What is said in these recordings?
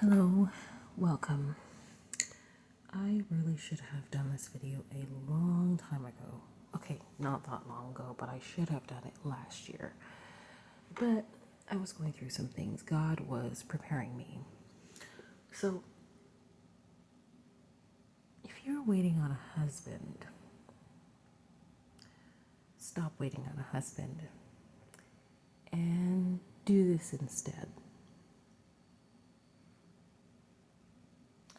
Hello, welcome. I really should have done this video a long time ago. Okay, not that long ago, but I should have done it last year. But I was going through some things. God was preparing me. So, if you're waiting on a husband, stop waiting on a husband and do this instead.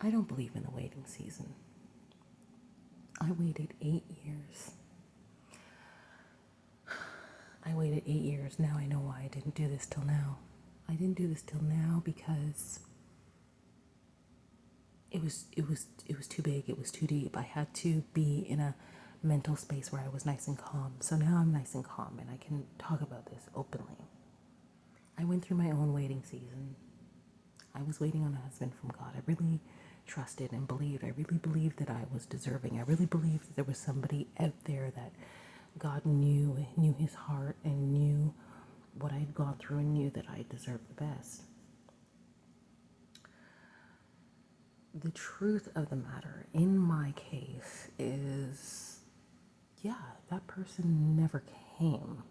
I don't believe in the waiting season. I waited 8 years. I waited 8 years. Now I know why I didn't do this till now. I didn't do this till now because it was too big, it was too deep. I had to be in a mental space where I was nice and calm. So now I'm nice and calm and I can talk about this openly. I went through my own waiting season. I was waiting on a husband from God. I really trusted and believed. I really believed that I was deserving. I really believed that there was somebody out there that God knew his heart and knew what I had gone through and knew that I deserved the best. The truth of the matter in my case is, yeah, that person never came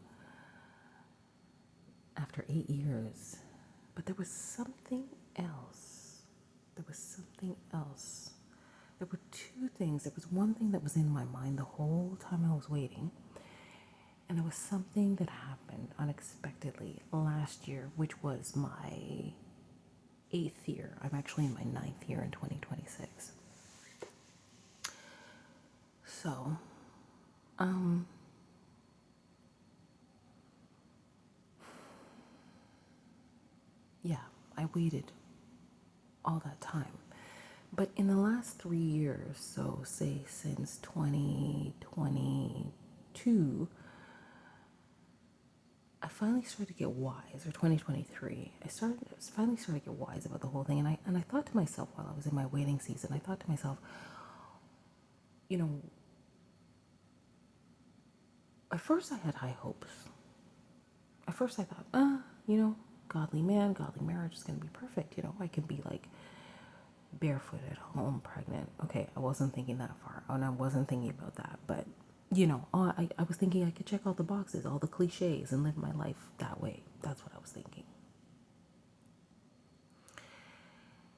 after 8 years. But there was something else. There was something else. There were two things. There was one thing that was in my mind the whole time I was waiting. And there was something that happened unexpectedly last year, which was my 8th year. I'm actually in my 9th year in 2026. So, yeah, I waited all that time. But in the last 3 years, so say since 2022, I finally started to get wise, or 2023. I finally started to get wise about the whole thing, and I thought to myself while I was in my waiting season, I thought to myself, you know, at first I had high hopes. At first I thought, godly man, godly marriage is gonna be perfect. I can be like barefoot at home, pregnant. Okay, I wasn't thinking that far, and I wasn't thinking about that, but I was thinking I could check all the boxes, all the cliches, and live my life that way. That's what I was thinking.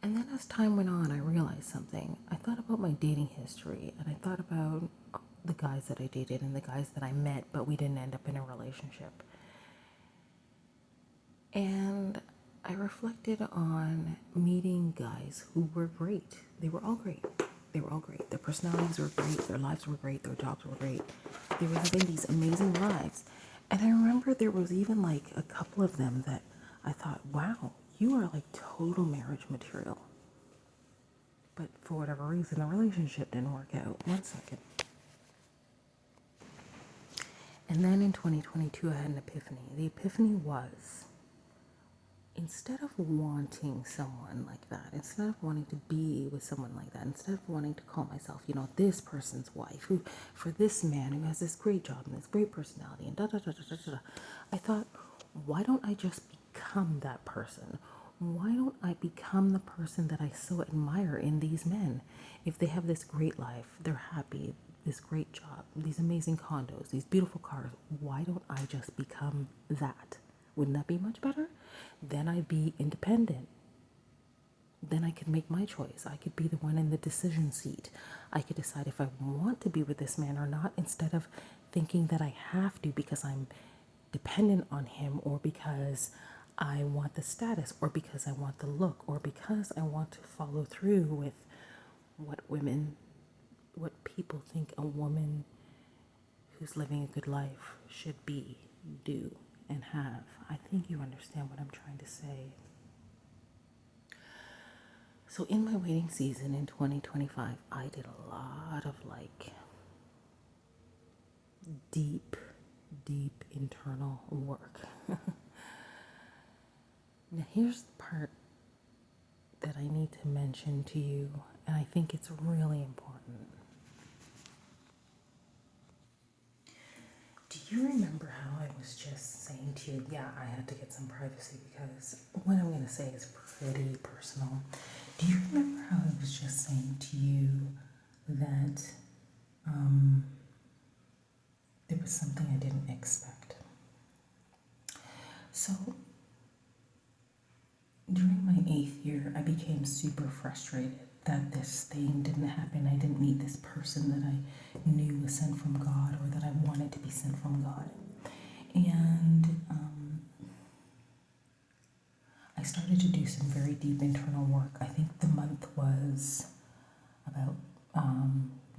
And then as time went on, I realized something. I thought about my dating history, and I thought about the guys that I dated and the guys that I met, but we didn't end up in a relationship. And I reflected on meeting guys who were great. They were all great. They were all great. Their personalities were great. Their lives were great. Their jobs were great. They were living these amazing lives. And I remember there was even like a couple of them that I thought, wow, you are like total marriage material. But for whatever reason, the relationship didn't work out. One second. And then in 2022, I had an epiphany. The epiphany was, instead of wanting someone like that, instead of wanting to be with someone like that, instead of wanting to call myself, this person's wife, who, for this man who has this great job and this great personality and da da da da da da, I thought, why don't I just become that person? Why don't I become the person that I so admire in these men? If they have this great life, they're happy, this great job, these amazing condos, these beautiful cars, why don't I just become that? Wouldn't that be much better? Then I'd be independent. Then I could make my choice. I could be the one in the decision seat. I could decide if I want to be with this man or not, instead of thinking that I have to because I'm dependent on him, or because I want the status, or because I want the look, or because I want to follow through with what people think a woman who's living a good life should be, do, and have. I think you understand what I'm trying to say. So in my waiting season in 2025, I did a lot of deep internal work. Now here's the part that I need to mention to you, and I think it's really important. Do you remember how I was just saying to you, yeah, I had to get some privacy because what I'm going to say is pretty personal. Do you remember how I was just saying to you that there was something I didn't expect? So during my 8th year, I became super frustrated that this thing didn't happen. I didn't meet this person that I knew was sent from God or that I wanted to be sent from God. And I started to do some very deep internal work. I think the month was about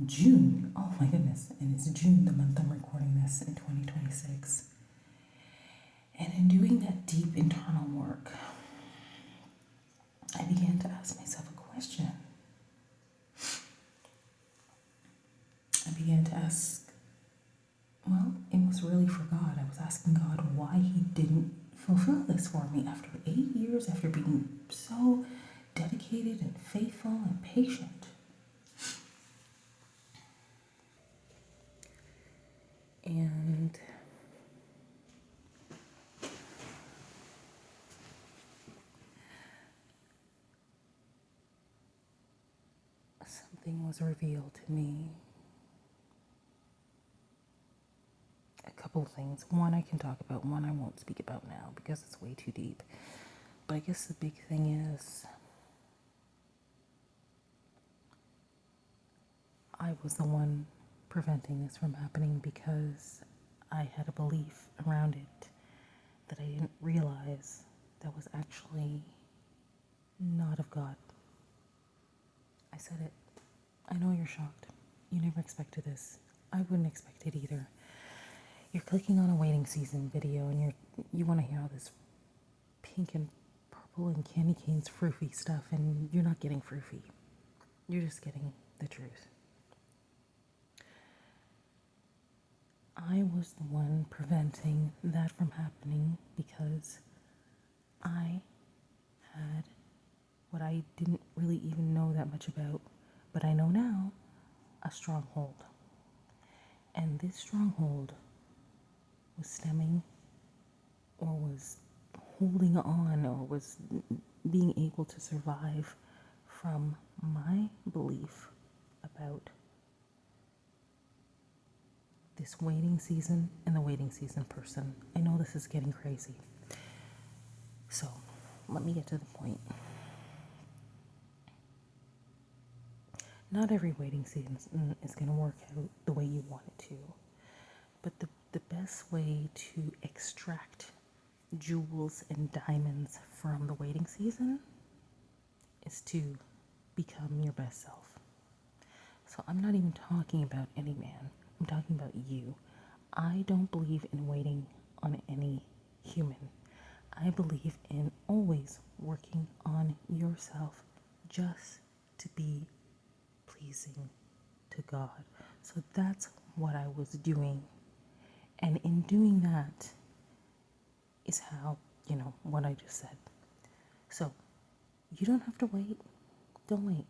June. Oh my goodness. And it's June, the month I'm recording this in 2026. And in doing that deep internal work, I began to ask myself a question. I began to ask, well, it was really for God. I was asking God why He didn't fulfill this for me after 8 years, after being so dedicated and faithful and patient. And something was revealed to me. A couple of things. One I can talk about, one I won't speak about now because it's way too deep. But I guess the big thing is I was the one preventing this from happening because I had a belief around it that I didn't realize that was actually not of God. I said it. I know you're shocked. You never expected this. I wouldn't expect it either. You're clicking on a waiting season video and you want to hear all this pink and purple and candy canes froofy stuff, and you're not getting froofy. You're just getting the truth. I was the one preventing that from happening because I had what I didn't really even know that much about, but I know now, a stronghold. And this stronghold was stemming or was holding on or was being able to survive from my belief about this waiting season and the waiting season person. I know this is getting crazy. So let me get to the point. Not every waiting season is going to work out the way you want it to. But the best way to extract jewels and diamonds from the waiting season is to become your best self. So I'm not even talking about any man. I'm talking about you. I don't believe in waiting on any human. I believe in always working on yourself just to be pleasing to God. So that's what I was doing. And in doing that is how, what I just said. So you don't have to wait. Don't wait.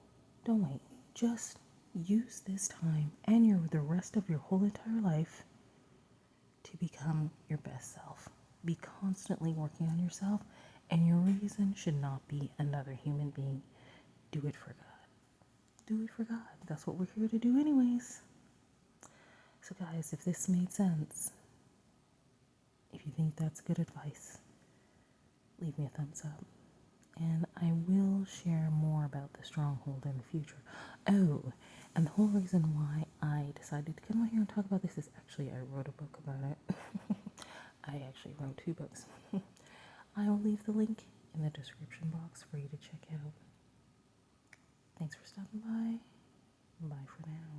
Don't wait. Just use this time and the rest of your whole entire life to become your best self. Be constantly working on yourself, and your reason should not be another human being. Do it for God. Do it for God. That's what we're here to do anyways. So guys, if this made sense, if you think that's good advice, leave me a thumbs up. And I will share more about the stronghold in the future. Oh, and the whole reason why I decided to come out here and talk about this is actually I wrote a book about it. I actually wrote 2 books. I will leave the link in the description box for you to check out. Thanks for stopping by. Bye for now.